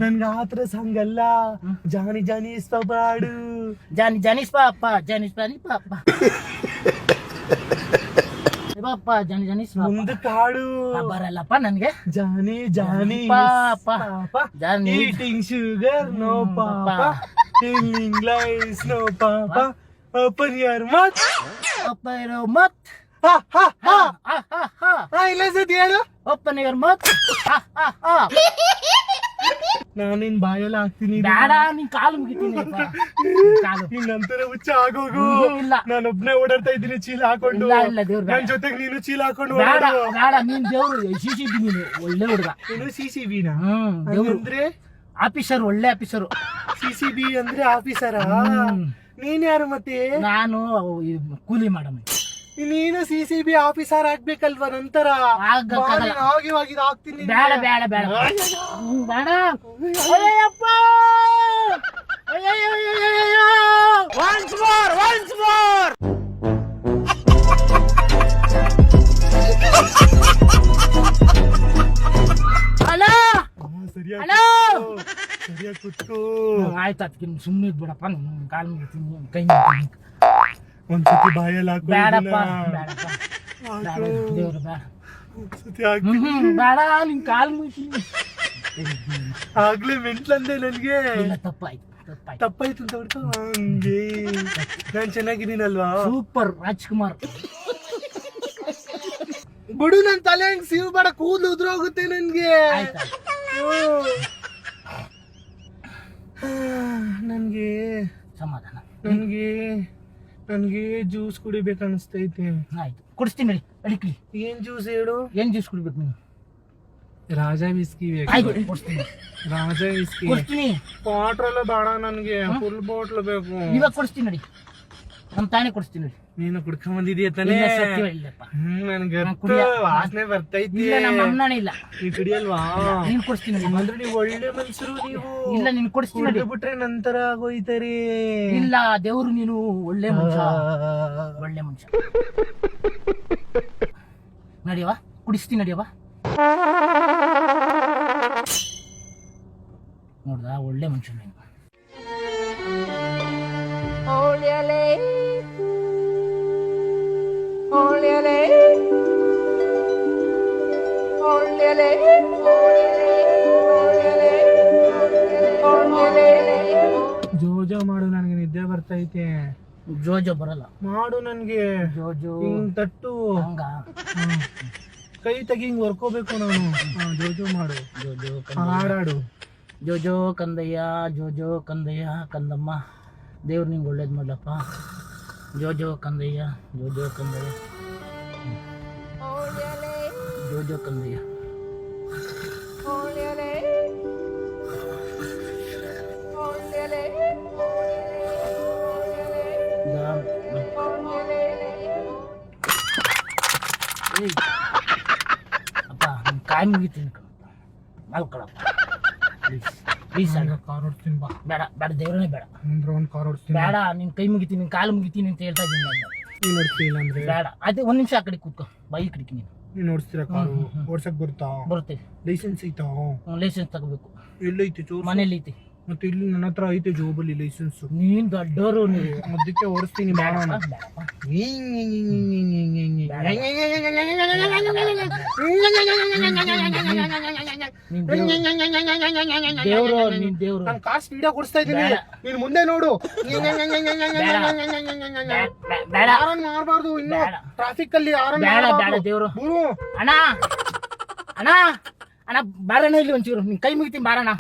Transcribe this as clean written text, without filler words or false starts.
ನನ್ಗೆ ಆತರ ಸಾಂಗ್ ಅಲ್ಲ, ಜಾನಿ ಜಾನಿ ಪಾಪ ಹಾಡು. ಜಾನಿ ಜಾನಿಸ್ ಪಾಪ ಜಾನಿಸ್ ಪಾನಿ ಪಾಪ ಪಾಪ ಜಾನಿ ಜಾನಿಸ್ ಮುಂದಕ್ಕೆ ಹಾಡು ಬರಲ್ಲಪ್ಪ ನನ್ಗೆ. Johnny Johnny papa Johnny eating sugar no papa, feeling lies no papa, open your mouth open your mouth ಇಲ್ಲ ಸತಿ ಹೇಳು. Open your mouth. ನಾನು ನಿನ್ ಬಾಯೆಲ್ಲ ಹಾಕ್ತೀನಿ. ಬೇಡ, ನಿನ್ ಕಾಲು ಮುಗಿತೀನಿ. ನಿನ್ ನಂತರ ಹುಚ್ಚ ಆಗೋಗು. ಇಲ್ಲ, ನಾನೊಬ್ನೇ ಓಡಾಡ್ತಾ ಇದ್ದೀನಿ ಚೀಲ ಹಾಕೊಂಡು. ಇಲ್ಲ ದೇವ್ರು ನನ್ ಜೊತೆಗೆ ನೀನು ಚೀಲ ಹಾಕೊಂಡು ಬೇಡ ಓಡಾಡು. ಬೇಡ, ನೀನ್ ದೇವ್ರು CCB, ನೀನು ಒಳ್ಳೆ ಹುಡುಗ. ನೀನು CCB-ನ ದೇವ್ರು ಅಂದ್ರೆ ಆಫೀಸರ್, ಒಳ್ಳೆ ಆಫೀಸರು. CCB ಅಂದ್ರೆ ಆಫೀಸರ. ನೀನ್ ಯಾರು ಮತ್ತೆ? ನಾನು ಕೂಲಿ ಮಾಡಮ್. ನೀನು CCB ಆಫೀಸರ್ ಆಗ್ಬೇಕಲ್ವಾ ನಂತರ? ಆಗ್ತೀನಿ. ಬೇಡ ಬೇಡ ಬೇಡ ಬೇಡ. Ayyappa, once more once more. Hello hello, ಸರಿಯಾಗಿ ಕುತ್ಕೋ. ಆಯ್ತು, ಅದಕ್ಕೆ ಸುಮ್ಮನೆ ಬಿಡಪ್ಪ. ಕಾಲು ಮುಗಿತೀನಿ, ಕೈ ಒಂದ್ಸತಿ ಬಾಯಲ್ಲಿ ಹಾಕೋ. ಬೇಡಪ್ಪ ಬೇಡಪ್ಪ ದೇವ್ರು ಬೇಡ. ಬೇಡ, ನಿನ್ ಕಾಲು ಮುಗಿತೀನಿ. ಆಗ್ಲೇ ಮೆಂಟ್ಲಂದೆ ನನ್ಗೆ. ಇಲ್ಲ, ತಪ್ಪಾಯ್ತು ತಪ್ಪಾಯ್ತು ಅಂತ ಹೊಡ್ಕೊ. ಹಂಗೆ ನಾನ್ ಚೆನ್ನಾಗಿದ್ದೀನಲ್ವಾ? ಸೂಪರ್ ರಾಜ್ಕುಮಾರ್. ಬಿಡು, ನನ್ ತಲೆ ಹಂಗ್ ಸೀವ್ ಬೇಡ, ಕೂದಲು ಉದ್ರೋಗುತ್ತೆ ನನ್ಗೆ. ನನ್ಗೆ ಸಮಾಧಾನ. ನನ್ಗೆ ಜ್ಯೂಸ್ ಕುಡಿಬೇಕು ಅನಿಸ್ತೈತೆ. ಆಯ್ತು, ಕುಡಿಸ್ತೀನಿ ನಡಿ. ಅಡಿಕ್ಲಿ. ಏನ್ ಜ್ಯೂಸ್ ಹೇಳು? ಏನ್ ಜ್ಯೂಸ್ ಕುಡಿಬೇಕು ನೀನು? ರಾಜಾ ವಿಸ್ಕಿ ಬೇಕು. ಆಯ್ತು, ಕೊಡ್ತೀನಿ. ರಾಜಾ ವಿಸ್ಕಿ ಕೊಡ್ತೀನಿ. ಕ್ವಾರ್ಟರ್ ಎಲ್ಲ ಬೇಡ ನನ್ಗೆ, ಫುಲ್ ಬಾಟ್ಲ್ ಬೇಕು. ಇವಾಗ ಕೊಡಿಸ್ತೀನಿ ನಡಿ. ನಮ್ ತಾನೇ ಕೊಡಿಸ್ತೀನಿ ನಡಿ. ನೀನು ಕುಡ್ಕೊಂಡ್ ಬಂದಿದೀಯ ತಾನೇ? ಇಲ್ಲ, ಸತ್ಯ ಹೇಳಿಲ್ಲಪ್ಪ. ನನ್ಗೆ ಕುಡಿಯ ವಾಸನೆ ಬರ್ತೈತಿ. ಇಲ್ಲ, ನಮ್ಮ ಅಮ್ಮನೇ ಇಲ್ಲ. ನೀ ಕುಡಿಯಲ್ವಾ? ನೀನ್ ಕೊಡಿಸ್ತೀನಿ ನಡಿ. ಅಂದ್ರೆ ನೀವು ಒಳ್ಳೆ ಮನ್ಸರು ನೀವು. ಇಲ್ಲ, ನೀನ್ ಕೊಡಿಸ್ತೀನಿ ನಡಿ. ಬಿಟ್ರೆ ನಂತರ ಆಗೋಯ್ತಾರೆ. ಇಲ್ಲ, ದೇವ್ರು ನೀನು ಒಳ್ಳೆ ಮನುಷ್ಯ, ಒಳ್ಳೆ ಮನುಷ್ಯ. ನಡಿಯವ, ಕುಡಿಸ್ತೀನಿ ನಡಿಯವ. ನೋಡ್ದ, ಒಳ್ಳೆ ಮನುಷ್ಯ ನೀನು. ಜೋಜೋ ಮಾಡು, ನನಗೆ ನಿದ್ದೆ ಬರ್ತೈತೆ. ಜೋಜೋ ಬರಲ್ಲ. ಮಾಡು ನನ್ಗೆ. ಜೋಜೋ ಹಿಂಗ್ ತಟ್ಟು, ಹಂಗ ಕೈ ತೆಗಿ, ಹಿಂಗ್ ಹೊರ್ಕೋಬೇಕು ನಾನು. ಜೋಜೋ ಮಾಡು, ಜೋಜೋ ಹಾಡಾಡು. ಜೋಜೋ ಕಂದಯ್ಯ, ಜೋಜೋ ಕಂದಯ್ಯ, ಕಂದಮ್ಮ. ದೇವ್ರು ನಿಂಗೆ ಒಳ್ಳೇದು ಮಾಡ್ಲಪ್ಪ. ಜೋಜೋ ಕಂದಯ್ಯ, ಜೋಜೋ ಕಂದಯ್ಯ, ಜೋಜೋ ಕಂದಯ್ಯ. ಅಪ್ಪ, ನಿನ್ ಕಾಯಿ ಮುಗಿತೀನಿ, ಮಲ್ಕೊಳಪ್ಪ ಪ್ಲೀಸ್. ಕಾರ್ ಓಡಿಸ್ತೀನಿ ಬಾ. ಬೇಡ ಬೇಡ, ದೇವ್ರನೇ ಬೇಡ. ಒಂದು ಕಾರ್ ಓಡಿಸ್ತೀನಿ. ಬೇಡ, ನಿನ್ ಕೈ ಮುಗಿತೀನಿ, ನಿನ್ ಕಾಲು ಮುಗಿತೀನಿ ಅಂತ ಹೇಳ್ತಾ ಇದ್ದೀನಿ ನಾನು. ನೀನ್ ಓಡಿಸ್ತಿಲ್ಲ ಅಂದ್ರೆ? ಬೇಡ, ಅದೇ ಒಂದ್ ನಿಮಿಷ ಆ ಕಡೆ ಕೂತ್ಕೋ, ಬಾಯಿ ಕಡಿಕೆ ನೀನು. ನೀನ್ ಓಡಿಸ್ತೀರಾ ಕಾರು? ಓಡ್ಸಕ್ ಬರುತ್ತಾ? ಬರುತ್ತೆ. ಲೈಸೆನ್ಸ್ ಐತಾ? ಲೈಸೆನ್ಸ್ ತಗೋಬೇಕು. ಎಲ್ಲೈತಿ? ಮನೇಲಿ ಐತಿ. ಮತ್ತೆ ಇಲ್ಲಿ ನನ್ನ ಹತ್ರ ಐತೆ ಜೋಬಲ್ಲಿ ಲೈಸೆನ್ಸ್. ನೀನ್ ದೊಡ್ಡವರು ನೀವು. ಅದಕ್ಕೆ ಓಡಿಸ್ತೀನಿ. ಬೇಡ ದೇವ್ರು, ನೀನ್ ದೇವ್ರು. ನಾನು ಕಾರ್ ಸ್ಪೀಡಾಗಿ ಓಡಿಸ್ತಾ ಇದ್ದೀನಿ, ನೀನ್ ಮುಂದೆ ನೋಡು. ಮಾಡಬಾರ್ದು ಇನ್ನು ಟ್ರಾಫಿಕ್ ಅಲ್ಲಿ. ಬೇಡ ಬೇಡ, ದೇವ್ರು. ಅಣ್ಣ ಅಣ್ಣ ಅಣ್ಣ, ಬಾರಣ್ಣ ಇಲ್ಲಿ ಒಂಚೂರು. ನಿನ್ ಕೈ ಮುಗಿತೀನಿ, ಬಾರಣ್ಣ.